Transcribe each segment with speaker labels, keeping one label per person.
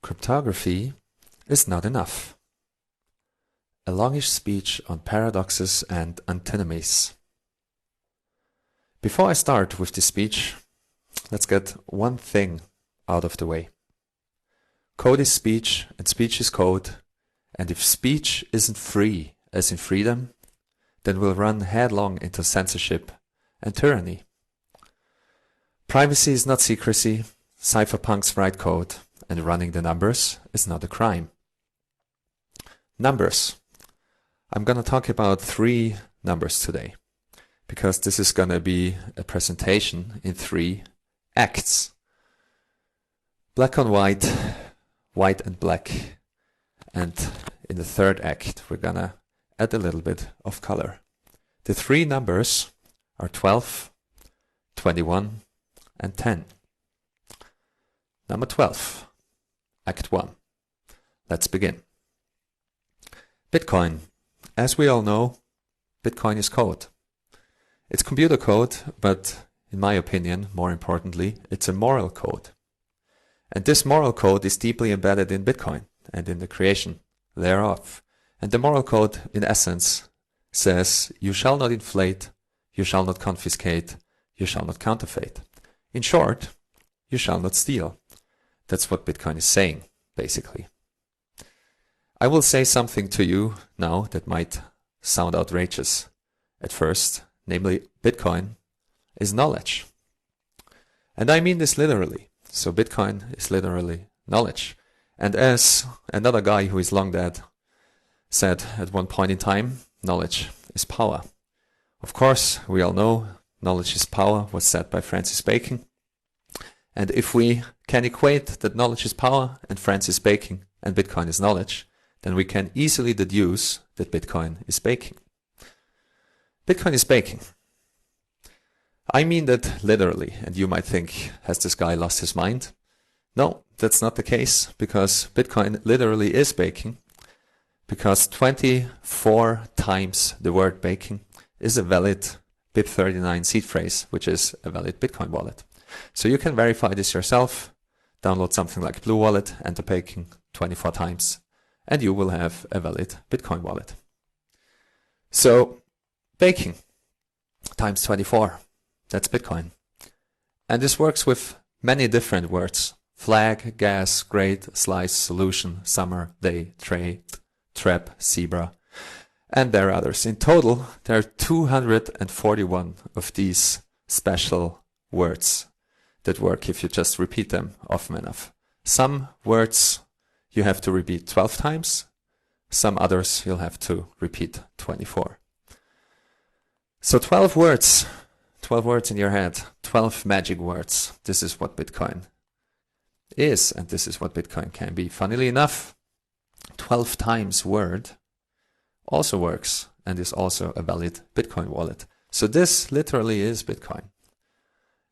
Speaker 1: Cryptography is not enough. A longish speech on paradoxes and antinomies. Before I start with this speech, let's get one thing out of the way. Code is speech, and speech is code, and if speech isn't free, as in freedom, then we'll run headlong into censorship and tyranny. Privacy is not secrecy, cypherpunks write code, and running the numbers is not a crime. Numbers. I'm gonna talk about 3 numbers today, because this is gonna be a presentation in 3 acts. Black on white, white and black, and in the 3rd act we're gonna add a little bit of color. The 3 numbers are 12, 21 and 10. Number 12, Act 1. Let's begin. Bitcoin. As we all know, Bitcoin is code. It's computer code, but in my opinion, more importantly, it's a moral code. And this moral code is deeply embedded in Bitcoin and in the creation thereof. And the moral code, in essence, says, you shall not inflate, you shall not confiscate, you shall not counterfeit. In short, you shall not steal. That's what Bitcoin is saying, basically. I will say something to you now that might sound outrageous at first, namely, Bitcoin is knowledge. And I mean this literally. So Bitcoin is literally knowledge. And as another guy who is long dead said at one point in time, knowledge is power. Of course, we all know knowledge is power was said by Francis Bacon. And if we can equate that knowledge is power and Francis Bacon and Bitcoin is knowledge, then we can easily deduce that Bitcoin is baking. Bitcoin is baking. I mean that literally, and you might think, has this guy lost his mind? No, that's not the case, because Bitcoin literally is baking, because 24 times the word baking is a valid BIP39 seed phrase, which is a valid Bitcoin wallet. So you can verify this yourself, download something like Blue Wallet, enter baking 24 times, and you will have a valid Bitcoin wallet. So baking times 24, that's Bitcoin. And this works with many different words: flag, gas, grade, slice, solution, summer, day, trade, trap, zebra, and there are others. In total, there are 241 of these special words that work if you just repeat them often enough. Some words you have to repeat 12 times, some others you'll have to repeat 24. So 12 words in your head, 12 magic words. This is what Bitcoin is, and this is what Bitcoin can be. Funnily enough, 12 times word also works and is also a valid Bitcoin wallet. So this literally is Bitcoin.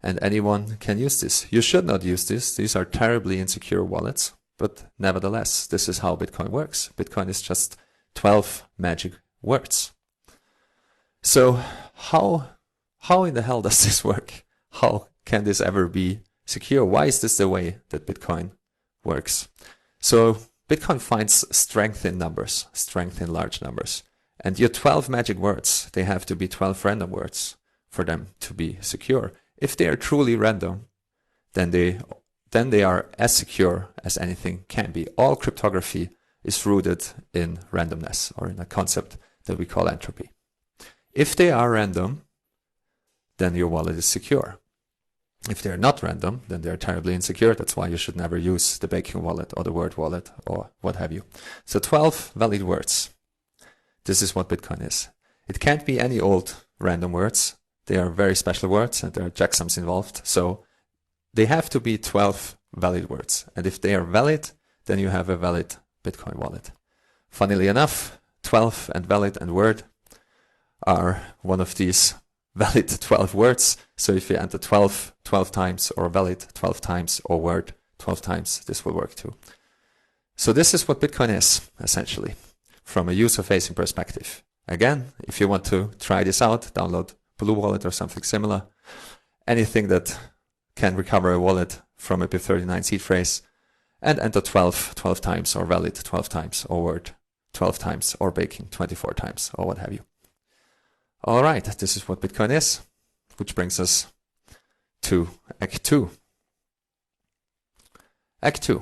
Speaker 1: And anyone can use this. You should not use this. These are terribly insecure wallets. But nevertheless, this is how Bitcoin works. Bitcoin is just 12 magic words. So how in the hell does this work? How can this ever be secure? Why is this the way that Bitcoin works? So Bitcoin finds strength in numbers, strength in large numbers. And your 12 magic words, they have to be 12 random words for them to be secure. If they are truly random, then they are as secure as anything can be. All cryptography is rooted in randomness, or in a concept that we call entropy. If they are random, then your wallet is secure. If they're not random, then they're terribly insecure. That's why you should never use the baking wallet or the word wallet or what have you. So 12 valid words. This is what Bitcoin is. It can't be any old random words. They are very special words and there are checksums involved. So they have to be 12 valid words. And if they are valid, then you have a valid Bitcoin wallet. Funnily enough, 12 and valid and word are one of these valid 12 words. So if you enter 12 times, or valid 12 times, or word 12 times, this will work too. So this is what Bitcoin is, essentially, from a user-facing perspective. Again, if you want to try this out, download Blue Wallet or something similar. Anything that can recover a wallet from a BIP39 seed phrase and enter 12 times, or valid 12 times, or word 12 times, or baking 24 times, or what have you. All right, this is what Bitcoin is, which brings us to Act 2. Act 2.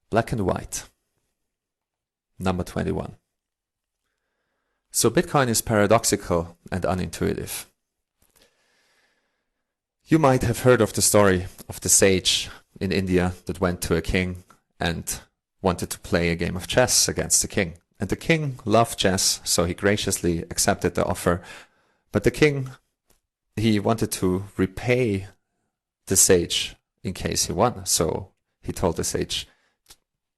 Speaker 1: Black and white. Number 21. So Bitcoin is paradoxical and unintuitive. You might have heard of the story of the sage in India that went to a king and wanted to play a game of chess against the king. And the king loved chess, so he graciously accepted the offer. But the king, he wanted to repay the sage in case he won. So he told the sage,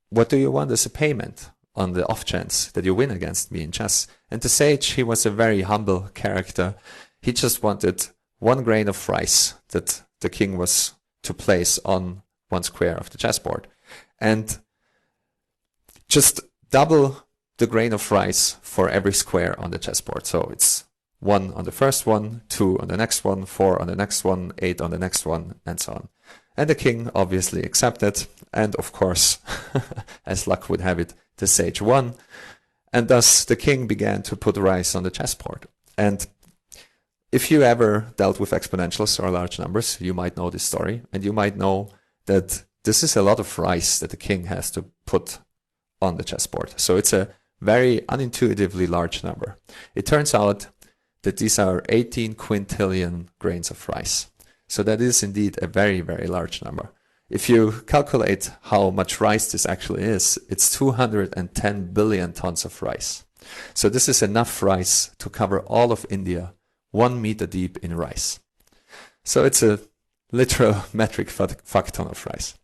Speaker 1: "What do you want as a payment on the off chance that you win against me in chess?" And the sage, he was a very humble character. He just wanted 1 grain of rice that the king was to place on 1 square of the chessboard. And just double the grain of rice for every square on the chessboard. So it's 1 on the first one, 2 on the next one, 4 on the next one, 8 on the next one, and so on. And the king obviously accepted. And of course, as luck would have it, the sage won. And thus the king began to put rice on the chessboard. And if you ever dealt with exponentials or large numbers, you might know this story. And you might know that this is a lot of rice that the king has to put on the chessboard. So it's a very unintuitively large number. It turns out that these are 18 quintillion grains of rice. So that is indeed a very, very large number. If you calculate how much rice this actually is, it's 210 billion tons of rice. So this is enough rice to cover all of India 1 meter deep in rice. So it's a literal metric fuck ton of rice.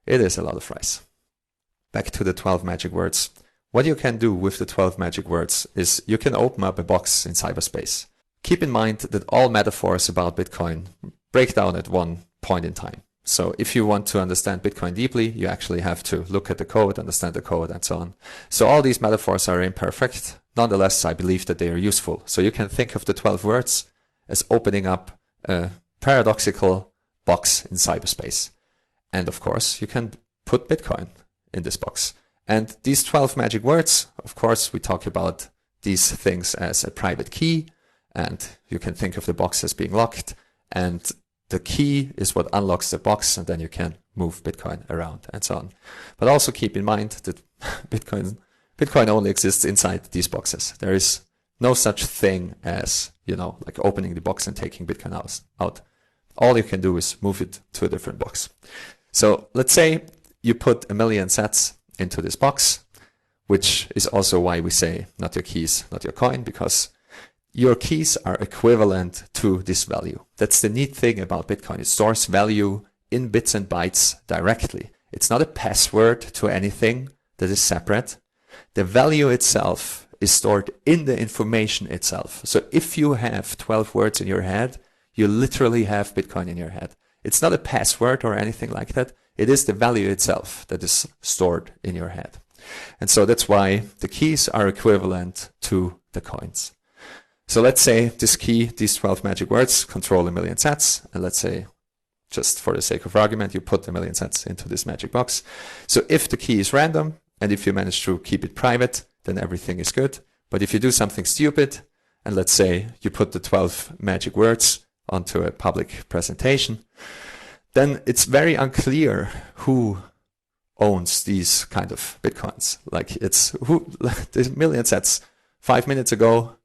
Speaker 1: It is a lot of rice. Back to the 12 magic words. What you can do with the 12 magic words is you can open up a box in cyberspace. Keep in mind that all metaphors about Bitcoin break down at one point in time. So if you want to understand Bitcoin deeply, you actually have to look at the code, understand the code, and so on. So all these metaphors are imperfect. Nonetheless, I believe that they are useful. So you can think of the 12 words as opening up a paradoxical box in cyberspace. And of course, you can put Bitcoin in this box. And these 12 magic words, of course, we talk about these things as a private key. And you can think of the box as being locked. And the key is what unlocks the box, and then you can move Bitcoin around and so on. But also keep in mind that Bitcoin only exists inside these boxes. There is no such thing as, like opening the box and taking Bitcoin out. All you can do is move it to a different box. So let's say you put 1,000,000 sats into this box, which is also why we say not your keys, not your coin, because your keys are equivalent to this value. That's the neat thing about Bitcoin. It stores value in bits and bytes directly. It's not a password to anything that is separate. The value itself is stored in the information itself. So if you have 12 words in your head, you literally have Bitcoin in your head. It's not a password or anything like that. It is the value itself that is stored in your head. And so that's why the keys are equivalent to the coins. So let's say this key, these 12 magic words, control 1,000,000 sats. And let's say, just for the sake of argument, you put 1,000,000 sats into this magic box. So if the key is random, and if you manage to keep it private, then everything is good. But if you do something stupid, and let's say you put the 12 magic words onto a public presentation, then it's very unclear who owns these kind of Bitcoins. Like it's who, the 1,000,000 sats 5 minutes ago,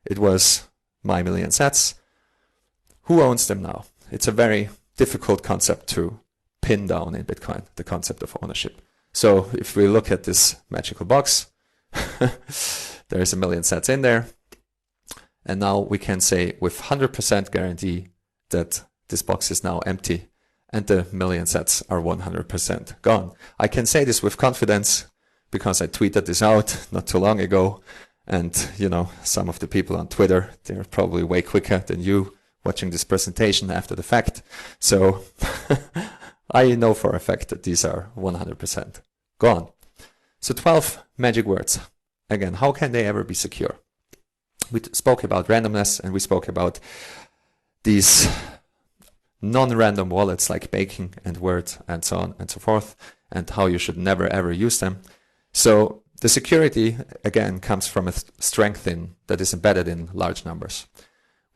Speaker 1: it was my 1,000,000 sats. Who owns them now? It's a very difficult concept to pin down in Bitcoin, the concept of ownership. So if we look at this magical box, there is 1,000,000 sats in there. And now we can say with 100% guarantee that this box is now empty and the 1,000,000 sats are 100% gone. I can say this with confidence because I tweeted this out not too long ago. And, some of the people on Twitter, they're probably way quicker than you watching this presentation after the fact. So I know for a fact that these are 100% gone. So 12 magic words. Again, how can they ever be secure? We spoke about randomness and we spoke about these non-random wallets like Baking and Word and so on and so forth, and how you should never ever use them. So the security, again, comes from a strength that is embedded in large numbers.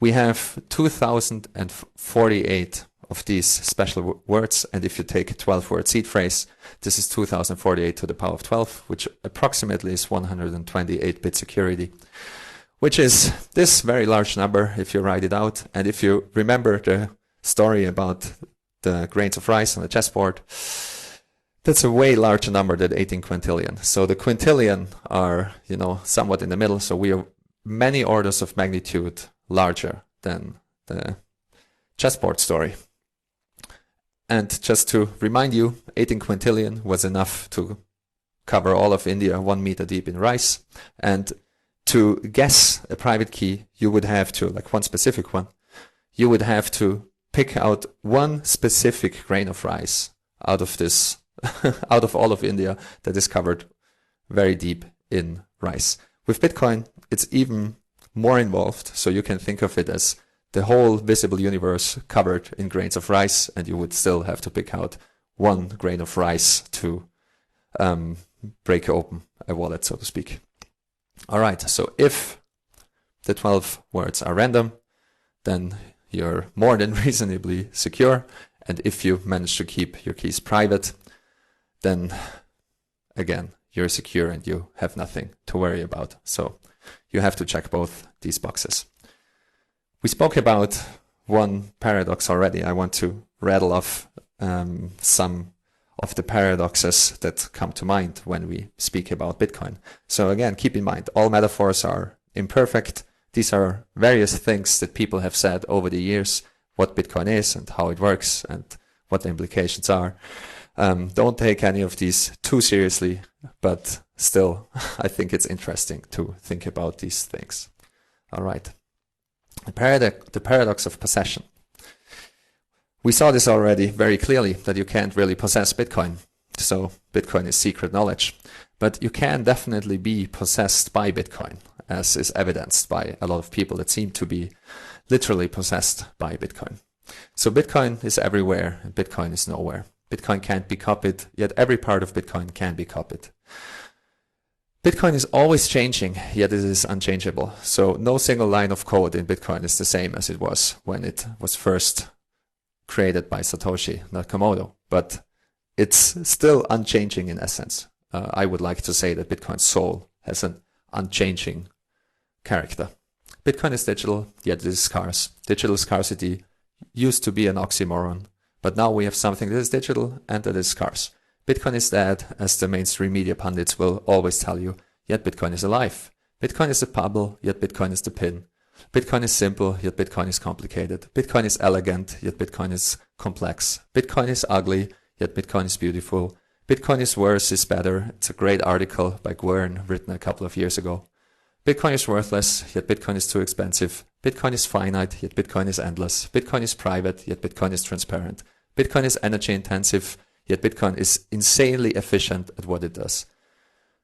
Speaker 1: We have 2048 of these special words, and if you take a 12-word seed phrase, this is 2048 to the power of 12, which approximately is 128-bit security, which is this very large number if you write it out. And if you remember the story about the grains of rice on the chessboard, that's a way larger number than 18 quintillion. So the quintillion are, somewhat in the middle. So we are many orders of magnitude larger than the chessboard story. And just to remind you, 18 quintillion was enough to cover all of India 1 meter deep in rice. And to guess a private key, you would have to, like one specific one, you would have to pick out one specific grain of rice out of this, out of all of India that is covered very deep in rice. With Bitcoin, it's even more involved. So you can think of it as the whole visible universe covered in grains of rice, and you would still have to pick out one grain of rice to break open a wallet, so to speak. All right, so if the 12 words are random, then you're more than reasonably secure. And if you manage to keep your keys private, then again, you're secure and you have nothing to worry about. So you have to check both these boxes. We spoke about one paradox already. I want to rattle off some of the paradoxes that come to mind when we speak about Bitcoin. So again, keep in mind, all metaphors are imperfect. These are various things that people have said over the years, what Bitcoin is and how it works and what the implications are. Don't take any of these too seriously, but still, I think it's interesting to think about these things. All right. The paradox of possession. We saw this already very clearly, that you can't really possess Bitcoin. So Bitcoin is secret knowledge. But you can definitely be possessed by Bitcoin, as is evidenced by a lot of people that seem to be literally possessed by Bitcoin. So Bitcoin is everywhere and Bitcoin is nowhere. Bitcoin can't be copied, yet every part of Bitcoin can be copied. Bitcoin is always changing, yet it is unchangeable. So no single line of code in Bitcoin is the same as it was when it was first created by Satoshi Nakamoto, but it's still unchanging in essence. I would like to say that Bitcoin's soul has an unchanging character. Bitcoin is digital, yet it is scarce. Digital scarcity used to be an oxymoron, but now we have something that is digital and that is scarce. Bitcoin is dead, as the mainstream media pundits will always tell you, yet Bitcoin is alive. Bitcoin is the pebble, yet Bitcoin is the pin. Bitcoin is simple, yet Bitcoin is complicated. Bitcoin is elegant, yet Bitcoin is complex. Bitcoin is ugly, yet Bitcoin is beautiful. Bitcoin is worse is better. It's a great article by Gwern written a couple of years ago. Bitcoin is worthless, yet Bitcoin is too expensive. Bitcoin is finite, yet Bitcoin is endless. Bitcoin is private, yet Bitcoin is transparent. Bitcoin is energy intensive, yet Bitcoin is insanely efficient at what it does.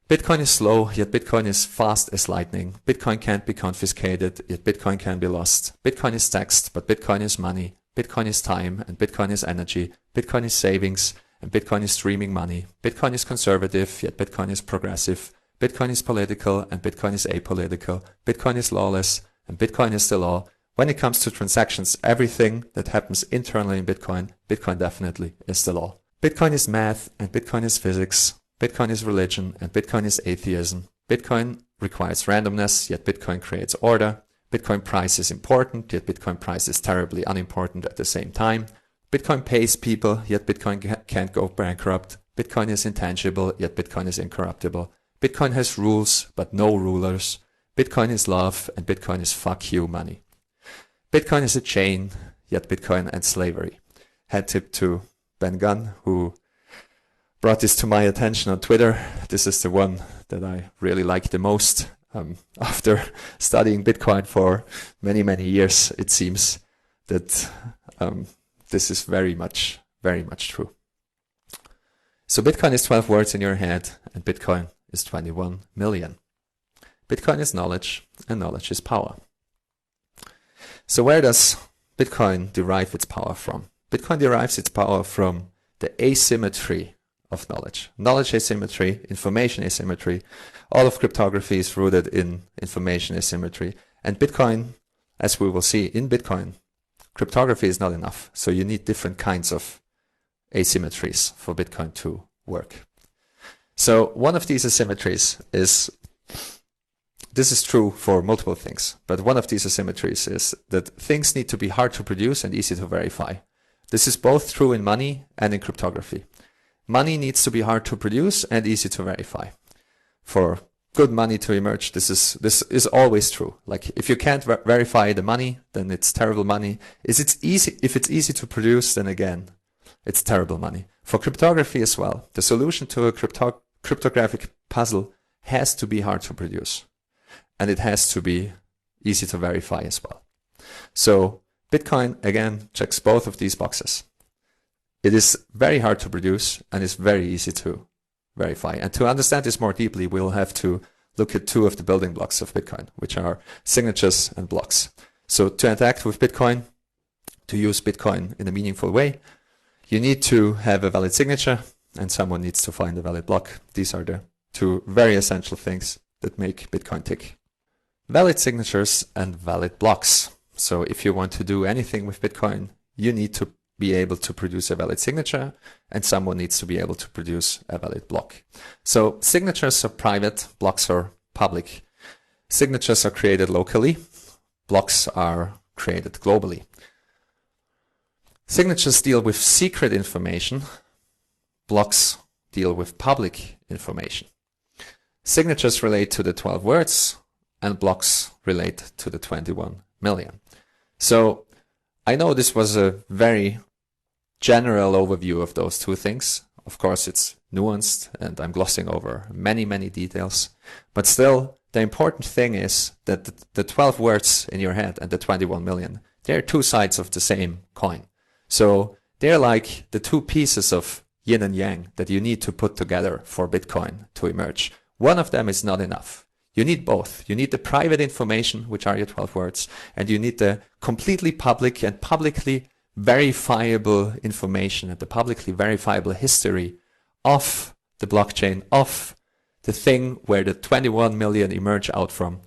Speaker 1: Bitcoin is slow, yet Bitcoin is fast as lightning. Bitcoin can't be confiscated, yet Bitcoin can be lost. Bitcoin is taxed, but Bitcoin is money. Bitcoin is time, and Bitcoin is energy. Bitcoin is savings, and Bitcoin is streaming money. Bitcoin is conservative, yet Bitcoin is progressive. Bitcoin is political, and Bitcoin is apolitical. Bitcoin is lawless, and Bitcoin is the law. When it comes to transactions, everything that happens internally in Bitcoin, Bitcoin definitely is the law. Bitcoin is math, and Bitcoin is physics. Bitcoin is religion, and Bitcoin is atheism. Bitcoin requires randomness, yet Bitcoin creates order. Bitcoin price is important, yet Bitcoin price is terribly unimportant at the same time. Bitcoin pays people, yet Bitcoin can't go bankrupt. Bitcoin is intangible, yet Bitcoin is incorruptible. Bitcoin has rules, but no rulers. Bitcoin is love, and Bitcoin is fuck you money. Bitcoin is a chain, yet Bitcoin and slavery. Head tip to Ben Gunn, who brought this to my attention on Twitter. This is the one that I really like the most. After studying Bitcoin for many, many years, it seems that this is very much true. So Bitcoin is 12 words in your head, and Bitcoin is 21 million. Bitcoin is knowledge, and knowledge is power. So where does Bitcoin derive its power from? Bitcoin derives its power from the asymmetry of knowledge. Knowledge asymmetry, information asymmetry. All of cryptography is rooted in information asymmetry. And Bitcoin, as we will see in Bitcoin, cryptography is not enough. So you need different kinds of asymmetries for Bitcoin to work. So one of these asymmetries is, this is true for multiple things, but one of these asymmetries is that things need to be hard to produce and easy to verify. This is both true in money and in cryptography. Money needs to be hard to produce and easy to verify. For good money to emerge, this is always true. Like if you can't verify the money, then it's terrible money. If it's easy to produce, then again, it's terrible money. For cryptography as well, the solution to a cryptographic puzzle has to be hard to produce. And it has to be easy to verify as well. So Bitcoin, again, checks both of these boxes. It is very hard to produce and is very easy to verify. And to understand this more deeply, we'll have to look at two of the building blocks of Bitcoin, which are signatures and blocks. So to interact with Bitcoin, to use Bitcoin in a meaningful way, you need to have a valid signature and someone needs to find a valid block. These are the two very essential things that make Bitcoin tick. Valid signatures and valid blocks. So if you want to do anything with Bitcoin, you need to be able to produce a valid signature and someone needs to be able to produce a valid block. So signatures are private, blocks are public. Signatures are created locally, blocks are created globally. Signatures deal with secret information, blocks deal with public information. Signatures relate to the 12 words and blocks relate to the 21 million. So I know this was a very general overview of those two things. Of course, it's nuanced and I'm glossing over many, many details. But still, the important thing is that the 12 words in your head and the 21 million, they're two sides of the same coin. So they're like the two pieces of yin and yang that you need to put together for Bitcoin to emerge. One of them is not enough. You need both. You need the private information, which are your 12 words, and you need the completely public and publicly verifiable information and the publicly verifiable history of the blockchain, of the thing where the 21 million emerge out from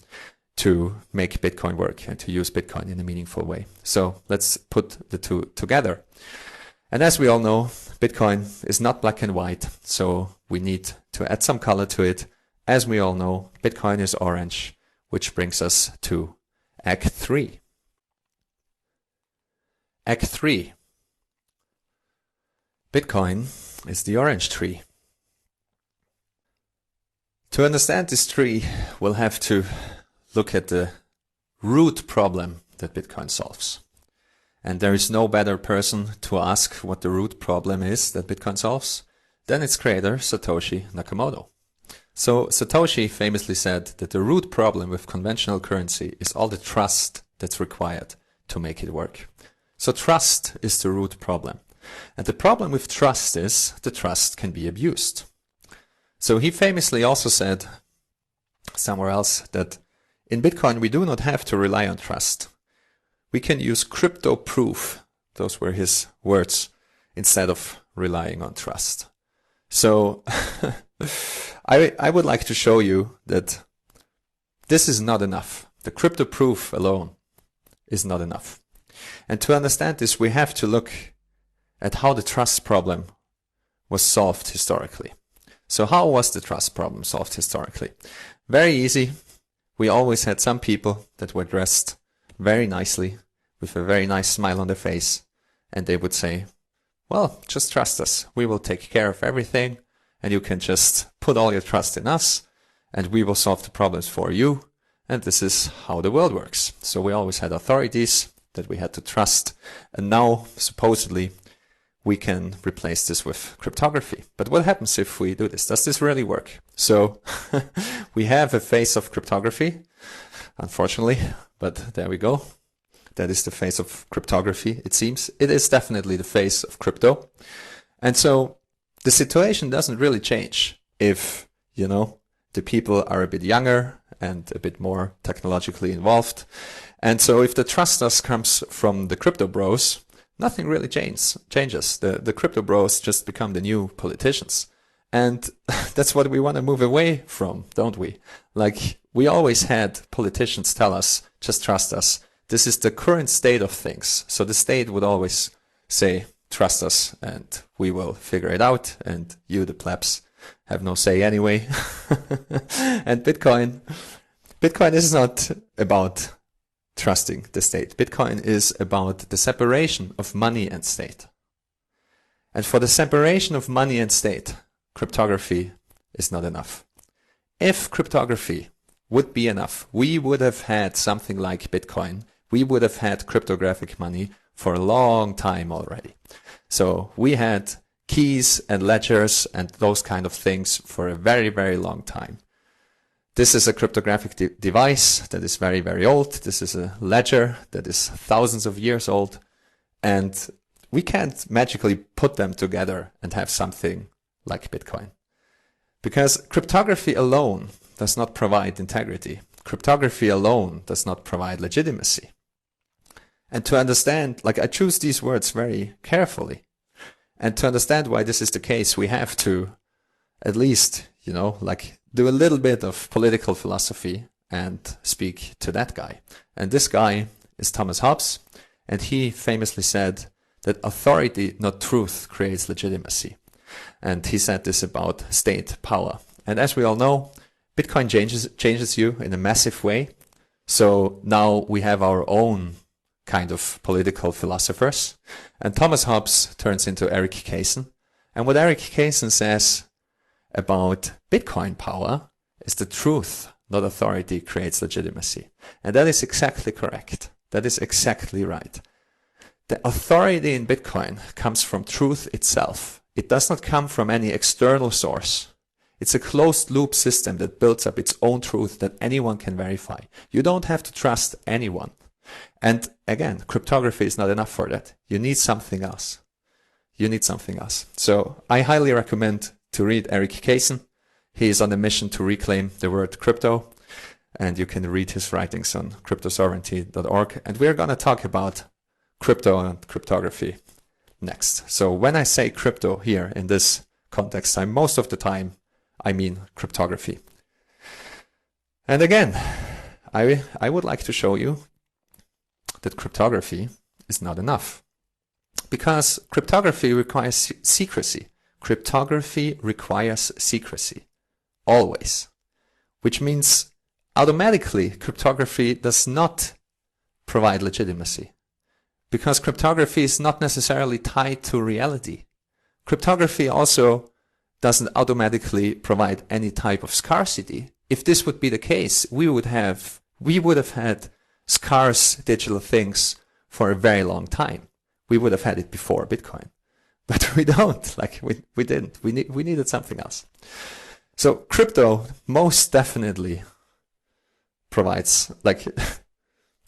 Speaker 1: to make Bitcoin work and to use Bitcoin in a meaningful way. So let's put the two together. And as we all know, Bitcoin is not black and white, so we need to add some color to it. As we all know, Bitcoin is orange, which brings us to Act 3. Act 3. Bitcoin is the orange tree. To understand this tree, we'll have to look at the root problem that Bitcoin solves. And there is no better person to ask what the root problem is that Bitcoin solves than its creator, Satoshi Nakamoto. So Satoshi famously said that the root problem with conventional currency is all the trust that's required to make it work. So trust is the root problem. And the problem with trust is the trust can be abused. So he famously also said somewhere else that in Bitcoin we do not have to rely on trust. We can use crypto proof, those were his words, instead of relying on trust. So I would like to show you that this is not enough. The crypto proof alone is not enough. And to understand this, we have to look at how the trust problem was solved historically. So how was the trust problem solved historically? Very easy. We always had some people that were dressed very nicely with a very nice smile on their face. And they would say, well, just trust us. We will take care of everything. And you can just put all your trust in us and we will solve the problems for you. And this is how the world works. So we always had authorities that we had to trust. And now, supposedly, we can replace this with cryptography. But what happens if we do this? Does this really work? So we have a face of cryptography, unfortunately, but there we go. That is the face of cryptography, it seems. It is definitely the face of crypto. And so the situation doesn't really change if, you know, the people are a bit younger and a bit more technologically involved. And so if the trust us comes from the crypto bros, nothing really changes. The crypto bros just become the new politicians. And that's what we want to move away from, don't we? Like, we always had politicians tell us, just trust us. This is the current state of things. So the state would always say, trust us and we will figure it out. And you, the plebs, have no say anyway. And Bitcoin is not about trusting the state. Bitcoin is about the separation of money and state. And for the separation of money and state, cryptography is not enough. If cryptography would be enough, we would have had something like Bitcoin. We would have had cryptographic money for a long time already. So we had keys and ledgers and those kind of things for a very, very long time. This is a cryptographic device that is very, very old. This is a ledger that is thousands of years old. And we can't magically put them together and have something like Bitcoin. Because cryptography alone does not provide integrity. Cryptography alone does not provide legitimacy. And to understand, like, I choose these words very carefully. And to understand why this is the case, we have to at least, you know, like, do a little bit of political philosophy and speak to that guy. And this guy is Thomas Hobbes, and he famously said that authority, not truth, creates legitimacy. And he said this about state power. And as we all know, Bitcoin changes you in a massive way. So now we have our own kind of political philosophers. And Thomas Hobbes turns into Eric Kaysen. And what Eric Kaysen says about Bitcoin power is the truth, not authority, creates legitimacy. And that is exactly correct. That is exactly right. The authority in Bitcoin comes from truth itself. It does not come from any external source. It's a closed loop system that builds up its own truth that anyone can verify. You don't have to trust anyone. And again, cryptography is not enough for that. You need something else. You need something else. So I highly recommend to read Eric Kaysen. He is on a mission to reclaim the word crypto. And you can read his writings on cryptosovereignty.org. And we're going to talk about crypto and cryptography next. So when I say crypto here in this context, most of the time I mean cryptography. And again, I would like to show you that cryptography is not enough. Because cryptography requires secrecy. Cryptography requires secrecy. Always. Which means automatically cryptography does not provide legitimacy. Because cryptography is not necessarily tied to reality. Cryptography also doesn't automatically provide any type of scarcity. If this would be the case, we would have had scarce digital things for a very long time. We would have had it before Bitcoin. But we don't. Like, we didn't. We needed something else. So crypto most definitely provides, like,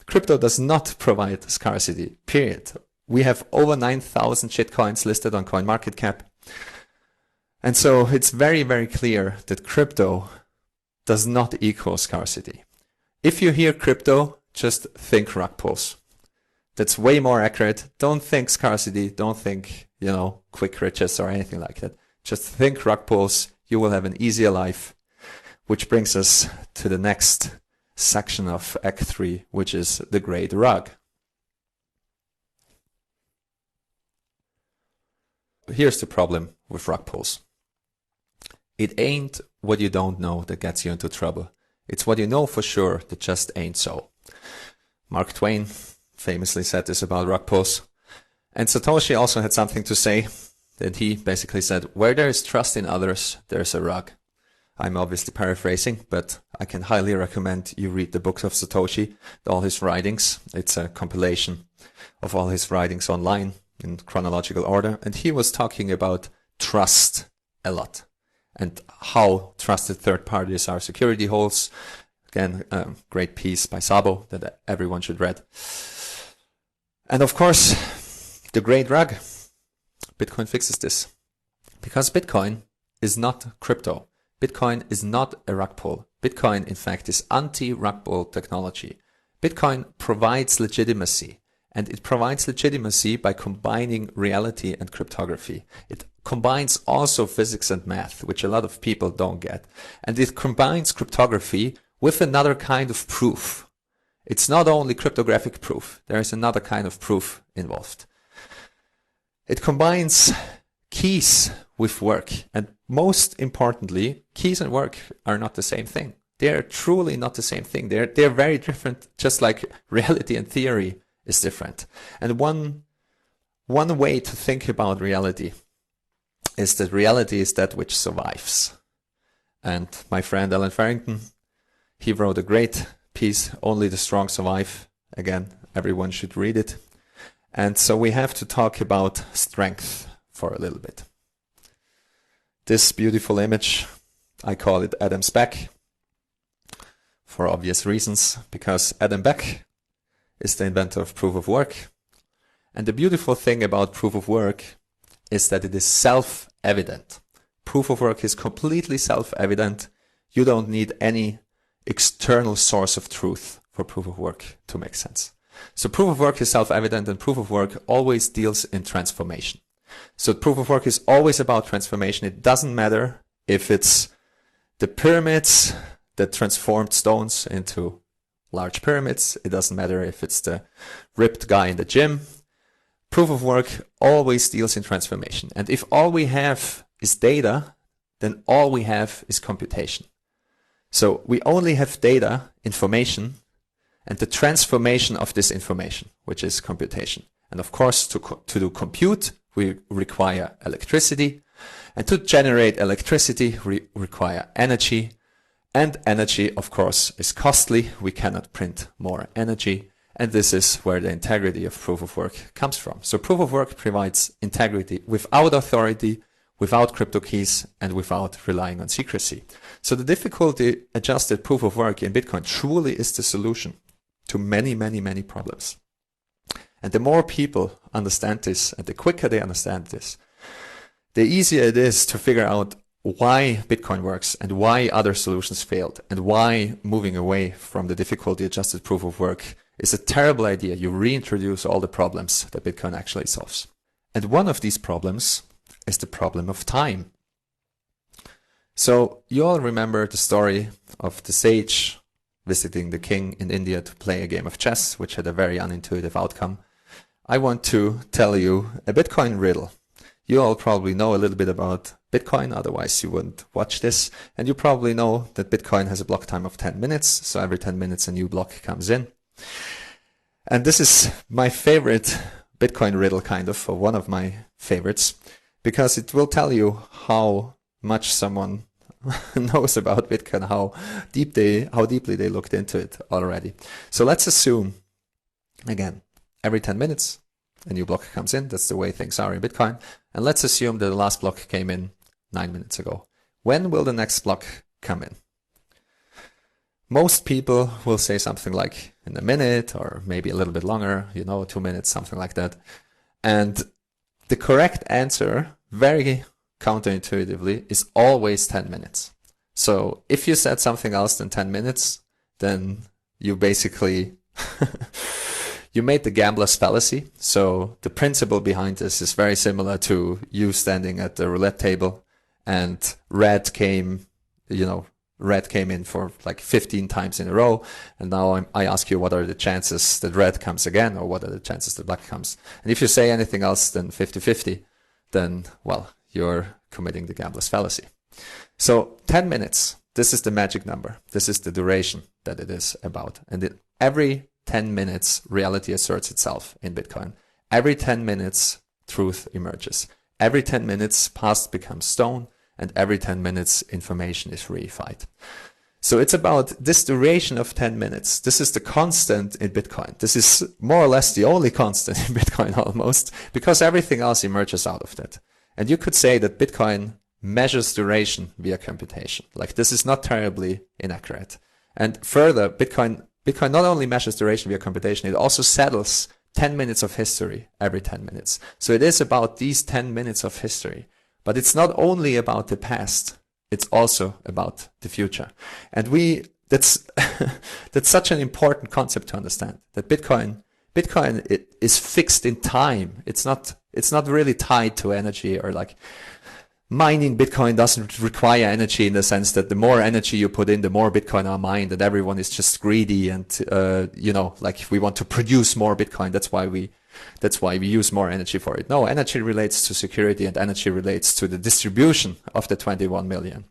Speaker 1: crypto does not provide scarcity, period. We have over 9,000 shitcoins listed on CoinMarketCap. And so it's very, very clear that crypto does not equal scarcity. If you hear crypto, just think rug pulls. That's way more accurate. Don't think scarcity. Don't think, quick riches or anything like that. Just think rug pulls. You will have an easier life. Which brings us to the next section of Act 3, which is the great rug. Here's the problem with rug pulls. It ain't what you don't know that gets you into trouble. It's what you know for sure that just ain't so. Mark Twain famously said this about rug pulls. And Satoshi also had something to say, that he basically said, where there is trust in others, there's a rug. I'm obviously paraphrasing, but I can highly recommend you read the books of Satoshi, all his writings. It's a compilation of all his writings online in chronological order. And he was talking about trust a lot and how trusted third parties are security holes. Again, a great piece by Sabo that everyone should read. And of course, the great rug. Bitcoin fixes this. Because Bitcoin is not crypto. Bitcoin is not a rug pull. Bitcoin, in fact, is anti-rug pull technology. Bitcoin provides legitimacy. and it provides legitimacy by combining reality and cryptography. It combines also physics and math, which a lot of people don't get. And it combines cryptography with another kind of proof. It's not only cryptographic proof, there is another kind of proof involved. It combines keys with work, and most importantly, keys and work are not the same thing. They're truly not the same thing. They're very different, just like reality and theory is different. And one way to think about reality is that reality is that which survives. And my friend Alan Farrington, he wrote a great piece, Only the Strong Survive. Again, everyone should read it. And so we have to talk about strength for a little bit. This beautiful image, I call it Adam's back, for obvious reasons, because Adam Beck is the inventor of proof of work. And the beautiful thing about proof of work is that it is self-evident. Proof of work is completely self-evident. You don't need any external source of truth for proof of work to make sense. So proof of work is self-evident, and proof of work always deals in transformation. So proof of work is always about transformation. It doesn't matter if it's the pyramids that transformed stones into large pyramids. It doesn't matter if it's the ripped guy in the gym. Proof of work always deals in transformation. And if all we have is data, then all we have is computation. So we only have data, information, and the transformation of this information, which is computation. And of course, to do compute, we require electricity. And to generate electricity, we require energy. And energy, of course, is costly. We cannot print more energy. And this is where the integrity of proof of work comes from. So proof of work provides integrity without authority, without crypto keys, and without relying on secrecy. So the difficulty adjusted proof of work in Bitcoin truly is the solution to many, many, many problems. And the more people understand this, and the quicker they understand this, the easier it is to figure out why Bitcoin works and why other solutions failed, and why moving away from the difficulty adjusted proof of work is a terrible idea. You reintroduce all the problems that Bitcoin actually solves. And one of these problems is the problem of time. So you all remember the story of the sage visiting the king in India to play a game of chess, which had a very unintuitive outcome. I want to tell you a Bitcoin riddle. You all probably know a little bit about Bitcoin, otherwise you wouldn't watch this. And you probably know that Bitcoin has a block time of 10 minutes. So every 10 minutes a new block comes in. And this is my favorite Bitcoin riddle, kind of, or one of my favorites, because it will tell you how much someone knows about Bitcoin, how deeply they looked into it already. So let's assume, again, every 10 minutes a new block comes in. That's the way things are in Bitcoin. And let's assume that the last block came in 9 minutes ago. When will the next block come in? Most people will say something like in a minute, or maybe a little bit longer, 2 minutes, something like that. And the correct answer, very counterintuitively, is always 10 minutes. So if you said something else than 10 minutes, then you basically you made the gambler's fallacy. So the principle behind this is very similar to you standing at the roulette table and red came in for like 15 times in a row. And now I ask you, what are the chances that red comes again, or what are the chances that black comes? And if you say anything else than 50-50, then, well, you're committing the gambler's fallacy. So 10 minutes, this is the magic number. This is the duration that it is about. And every 10 minutes, reality asserts itself in Bitcoin. Every 10 minutes, truth emerges. Every 10 minutes, past becomes stone, and every 10 minutes, information is reified. So it's about this duration of 10 minutes. This is the constant in Bitcoin. This is more or less the only constant in Bitcoin almost, because everything else emerges out of that. And you could say that Bitcoin measures duration via computation. Like, this is not terribly inaccurate. And further, Bitcoin not only measures duration via computation, it also settles 10 minutes of history every 10 minutes. So it is about these 10 minutes of history. But it's not only about the past, it's also about the future. And that's such an important concept to understand, that Bitcoin Bitcoin is fixed in time. It's not really tied to energy, or like mining Bitcoin doesn't require energy in the sense that the more energy you put in, the more Bitcoin are mined, and everyone is just greedy and, like we want to produce more Bitcoin. That's why we use more energy for it. No, energy relates to security, and energy relates to the distribution of the 21 million.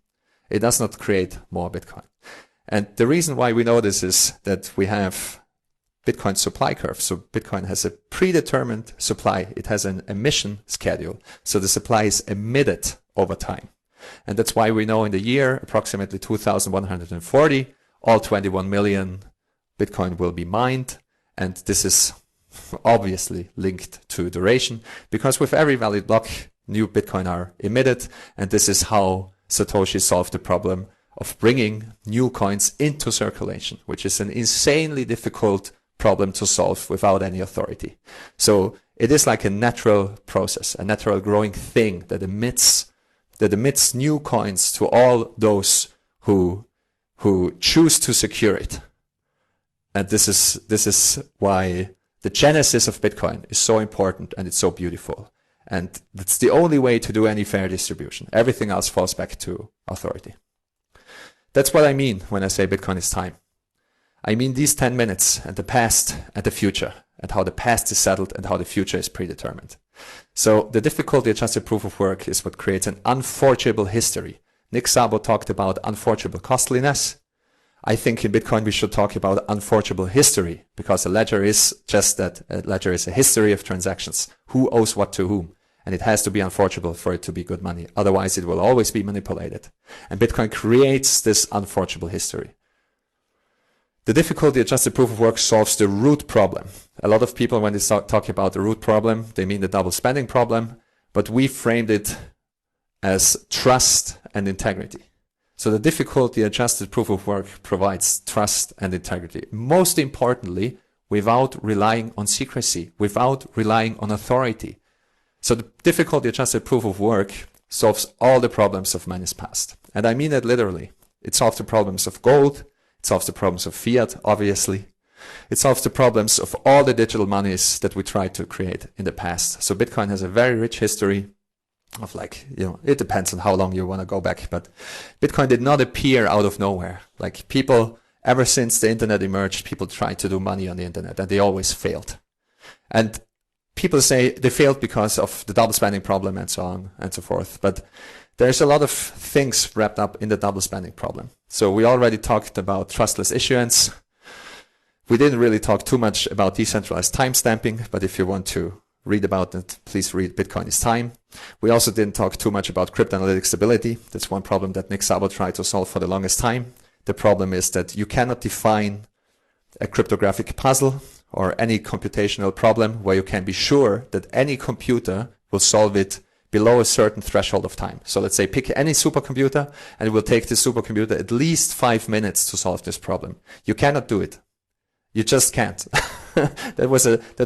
Speaker 1: It does not create more Bitcoin. And the reason why we know this is that we have Bitcoin supply curve. So Bitcoin has a predetermined supply. It has an emission schedule. So the supply is emitted over time. And that's why we know in the year, approximately 2140, all 21 million Bitcoin will be mined. And this is obviously linked to duration, because with every valid block, new Bitcoin are emitted. And this is how Satoshi solved the problem of bringing new coins into circulation, which is an insanely difficult problem to solve without any authority. So it is like a natural process, a natural growing thing that emits new coins to all those who choose to secure it. And this is why the genesis of Bitcoin is so important, and it's so beautiful. And that's the only way to do any fair distribution. Everything else falls back to authority. That's what I mean when I say Bitcoin is time. I mean these 10 minutes, and the past and the future, and how the past is settled and how the future is predetermined. So the difficulty adjusted proof of work is what creates an unforgeable history. Nick Szabo talked about unforgeable costliness. I think in Bitcoin we should talk about unforgeable history, because a ledger is just that. A ledger is a history of transactions. Who owes what to whom? And it has to be unforgeable for it to be good money. Otherwise it will always be manipulated. And Bitcoin creates this unforgeable history. The difficulty adjusted proof of work solves the root problem. A lot of people, when they talk about the root problem, they mean the double spending problem, but we framed it as trust and integrity. So the difficulty adjusted proof of work provides trust and integrity. Most importantly, without relying on secrecy, without relying on authority. So the difficulty adjusted proof of work solves all the problems of man's past. And I mean it literally. It solves the problems of gold. It solves the problems of fiat, obviously. It solves the problems of all the digital monies that we tried to create in the past. So Bitcoin has a very rich history of, like, it depends on how long you want to go back, but Bitcoin did not appear out of nowhere. Like, people, ever since the internet emerged, people tried to do money on the internet, and they always failed. And people say they failed because of the double spending problem and so on and so forth. But there's a lot of things wrapped up in the double spending problem. So we already talked about trustless issuance. We didn't really talk too much about decentralized timestamping, but if you want to read about it, please read Bitcoin is Time. We also didn't talk too much about cryptanalytic stability. That's one problem that Nick Szabo tried to solve for the longest time. The problem is that you cannot define a cryptographic puzzle or any computational problem where you can be sure that any computer will solve it below a certain threshold of time. So let's say pick any supercomputer, and it will take this supercomputer at least 5 minutes to solve this problem. You cannot do it. You just can't. That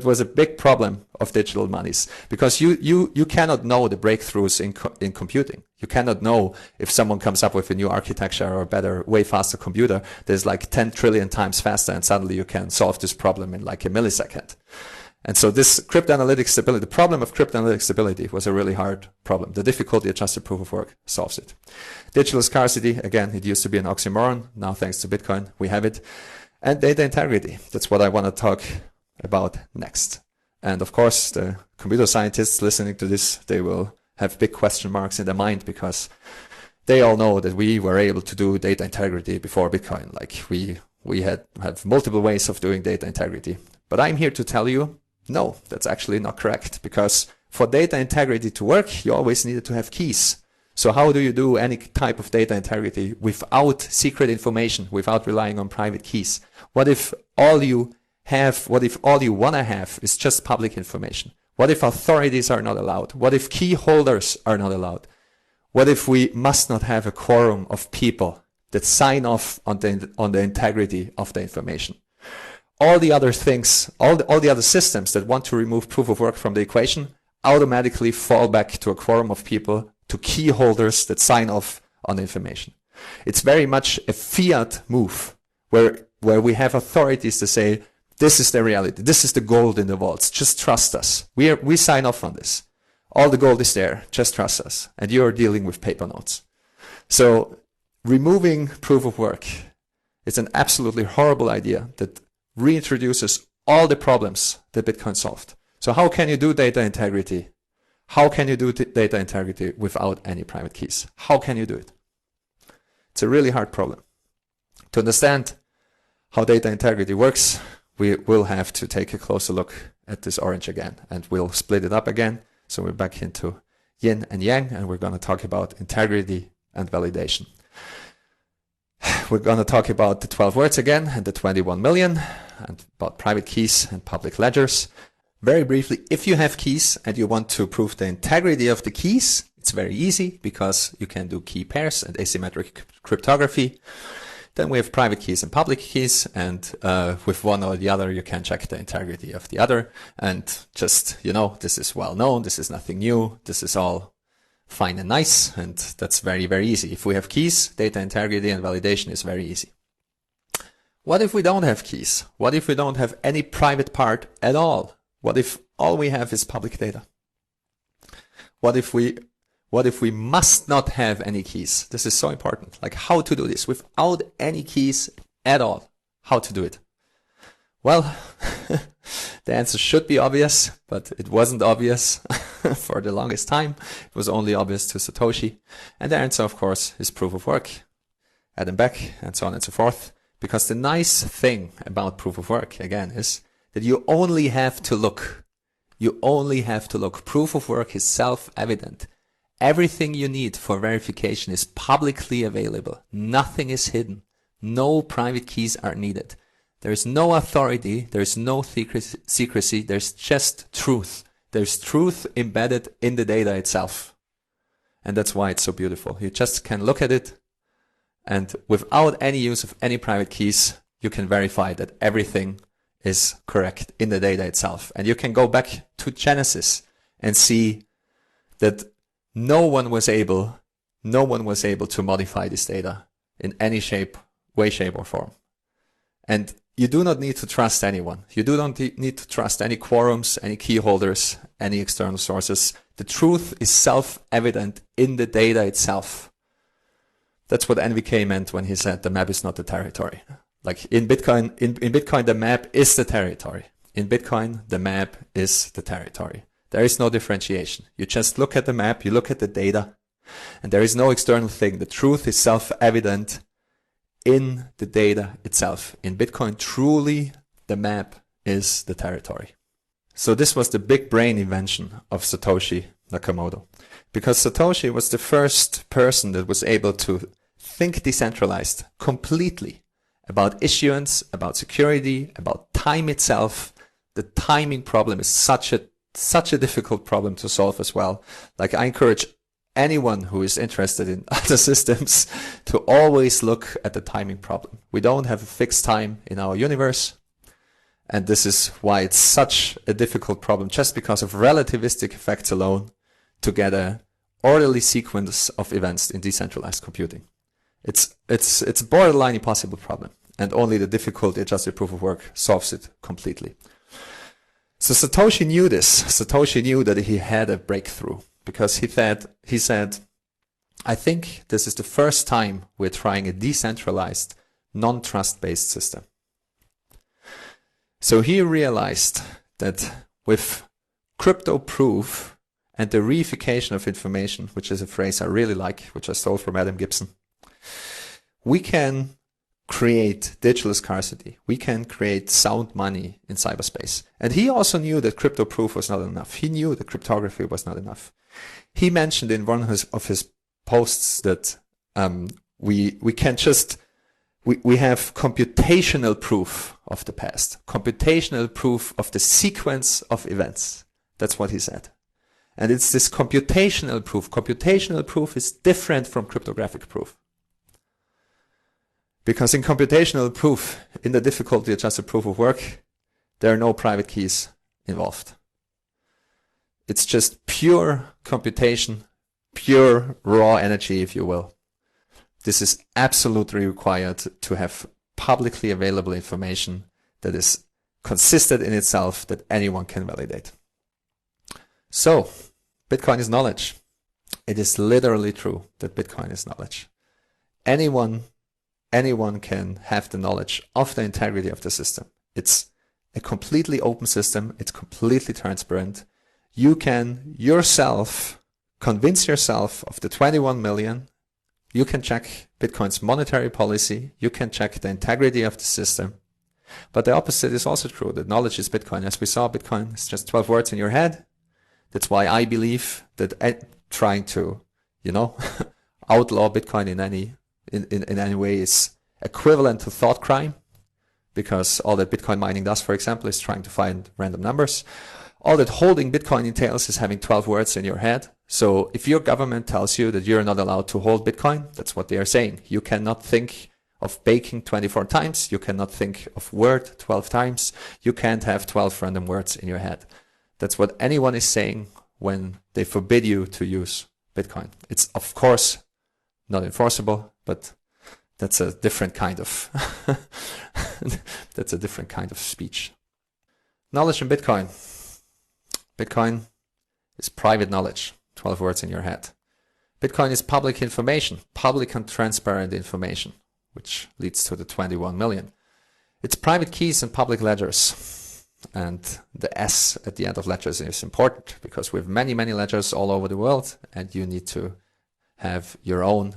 Speaker 1: was a big problem of digital monies, because you cannot know the breakthroughs in computing. You cannot know if someone comes up with a new architecture or a better, way faster computer that's like 10 trillion times faster, and suddenly you can solve this problem in like a millisecond. And so this cryptanalytic stability, the problem of cryptanalytic stability, was a really hard problem. The difficulty adjusted proof of work solves it. Digital scarcity, again, it used to be an oxymoron. Now, thanks to Bitcoin, we have it. And data integrity, that's what I want to talk about next. And of course, the computer scientists listening to this, they will have big question marks in their mind, because they all know that we were able to do data integrity before Bitcoin. Like, we have multiple ways of doing data integrity. But I'm here to tell you, no, that's actually not correct, because for data integrity to work, you always needed to have keys. So how do you do any type of data integrity without secret information, without relying on private keys? What if all you want to have is just public information? What if authorities are not allowed? What if key holders are not allowed? What if we must not have a quorum of people that sign off on the integrity of the information? All the other things, all the other systems that want to remove proof of work from the equation automatically fall back to a quorum of people, to key holders that sign off on the information. It's very much a fiat move, where we have authorities to say, This is the reality. This is the gold in the vaults. Just trust us. We sign off on this. All the gold is there. Just trust us. And you're dealing with paper notes. So removing proof of work is an absolutely horrible idea that reintroduces all the problems that Bitcoin solved. So how can you do data integrity? How can you do data integrity without any private keys? How can you do it? It's a really hard problem. To understand how data integrity works, we will have to take a closer look at this orange again, and we'll split it up again. So we're back into yin and yang, and we're going to talk about integrity and validation. We're going to talk about the 12 words again and the 21 million, and about private keys and public ledgers. Very briefly, if you have keys and you want to prove the integrity of the keys, it's very easy because you can do key pairs and asymmetric cryptography. Then we have private keys and public keys, and with one or the other you can check the integrity of the other. And just, you know, this is well known, this is nothing new, this is all fine and nice, and that's very, very easy. If we have keys, data integrity and validation is very easy. What if we don't have keys? What if we don't have any private part at all? What if all we have is public data? What if we must not have any keys? This is so important. Like, how to do this without any keys at all? How to do it? Well, the answer should be obvious, but it wasn't obvious for the longest time. It was only obvious to Satoshi. And the answer, of course, is proof of work. Adam Beck, and so on and so forth. Because the nice thing about proof of work, again, is that you only have to look. You only have to look. Proof of work is self-evident. Everything you need for verification is publicly available. Nothing is hidden. No private keys are needed. There is no authority. There is no secrecy. There's just truth. There's truth embedded in the data itself. And that's why it's so beautiful. You just can look at it, and without any use of any private keys, you can verify that everything is correct in the data itself. And you can go back to Genesis and see that no one was able to modify this data in any shape, way, shape, or form. And you do not need to trust anyone. You do not need to trust any quorums, any key holders, any external sources. The truth is self-evident in the data itself. That's what NVK meant when he said the map is not the territory. Like in Bitcoin, in Bitcoin, the map is the territory. In Bitcoin, the map is the territory. There is no differentiation. You just look at the map, you look at the data, and there is no external thing. The truth is self-evident in the data itself. In Bitcoin, truly, the map is the territory. So this was the big brain invention of Satoshi Nakamoto, because Satoshi was the first person that was able to think decentralized completely about issuance, about security, about time itself. The timing problem is such a difficult problem to solve as well. Like, I encourage anyone who is interested in other systems to always look at the timing problem. We don't have a fixed time in our universe. And this is why it's such a difficult problem, just because of relativistic effects alone, to get a orderly sequence of events in decentralized computing. It's a borderline impossible problem, and only the difficulty adjusted proof of work solves it completely. So Satoshi knew this. Satoshi knew that he had a breakthrough, because he said, I think this is the first time we're trying a decentralized, non-trust-based system. So he realized that with crypto proof and the reification of information, which is a phrase I really like, which I stole from Adam Gibson, we can create digital scarcity. We can create sound money in cyberspace. And he also knew that crypto proof was not enough. He knew that cryptography was not enough. He mentioned in one of his posts that we have computational proof of the past, computational proof of the sequence of events. That's what he said. And it's this computational proof. Computational proof is different from cryptographic proof. Because in computational proof, in the difficulty adjusted proof of work, there are no private keys involved. It's just pure computation, pure raw energy, if you will. This is absolutely required to have publicly available information that is consistent in itself that anyone can validate. So, Bitcoin is knowledge. It is literally true that Bitcoin is knowledge. Anyone can have the knowledge of the integrity of the system. It's a completely open system. It's completely transparent. You can yourself convince yourself of the 21 million. You can check Bitcoin's monetary policy. You can check the integrity of the system. But the opposite is also true, that knowledge is Bitcoin. As we saw, Bitcoin is just 12 words in your head. That's why I believe that trying to, outlaw Bitcoin in any way is equivalent to thought crime, because all that Bitcoin mining does, for example, is trying to find random numbers. All that holding Bitcoin entails is having 12 words in your head. So if your government tells you that you're not allowed to hold Bitcoin, that's what they are saying. You cannot think of baking 24 times. You cannot think of word 12 times. You can't have 12 random words in your head. That's what anyone is saying when they forbid you to use Bitcoin. It's of course not enforceable, but that's a different kind of that's a different kind of speech. Knowledge in Bitcoin. Bitcoin is private knowledge. 12 words in your head. Bitcoin is public information, public and transparent information, which leads to the 21 million. It's private keys and public ledgers. And the S at the end of ledgers is important because we have many, many ledgers all over the world, and you need to have your own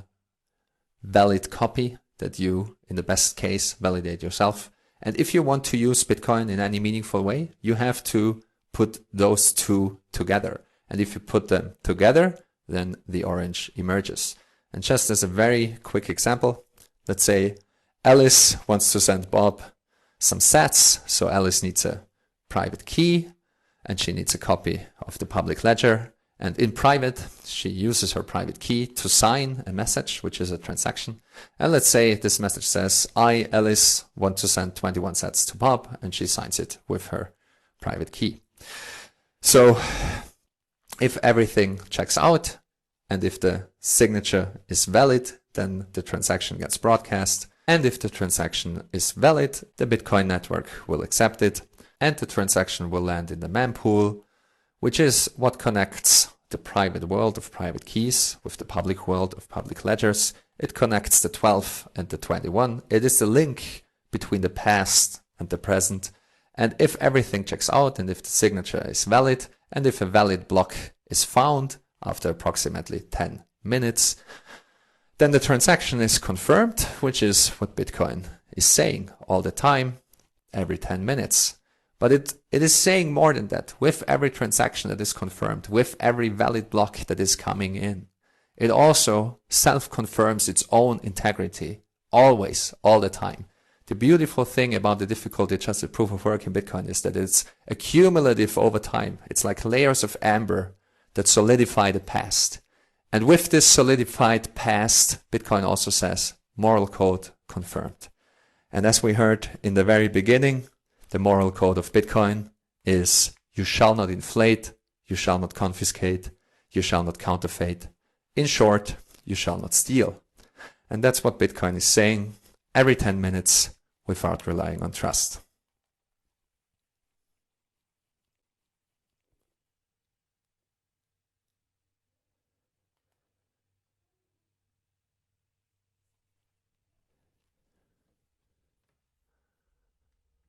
Speaker 1: valid copy that you, in the best case, validate yourself. And if you want to use Bitcoin in any meaningful way, you have to put those two together. And if you put them together, then the orange emerges. And just as a very quick example, let's say Alice wants to send Bob some sats. So Alice needs a private key and she needs a copy of the public ledger. And in private, she uses her private key to sign a message, which is a transaction. And let's say this message says, I, Alice, want to send 21 sats to Bob, and she signs it with her private key. So if everything checks out and if the signature is valid, then the transaction gets broadcast. And if the transaction is valid, the Bitcoin network will accept it and the transaction will land in the mempool, which is what connects the private world of private keys with the public world of public ledgers. It connects the 12 and the 21. It is the link between the past and the present. And if everything checks out and if the signature is valid and if a valid block is found after approximately 10 minutes, then the transaction is confirmed, which is what Bitcoin is saying all the time, every 10 minutes. But it is saying more than that. With every transaction that is confirmed, with every valid block that is coming in, it also self-confirms its own integrity, always, all the time. The beautiful thing about the difficulty-adjusted proof of work in Bitcoin is that it's accumulative over time. It's like layers of amber that solidify the past. And with this solidified past, Bitcoin also says, moral code confirmed. And as we heard in the very beginning, the moral code of Bitcoin is you shall not inflate, you shall not confiscate, you shall not counterfeit. In short, you shall not steal. And that's what Bitcoin is saying every 10 minutes without relying on trust.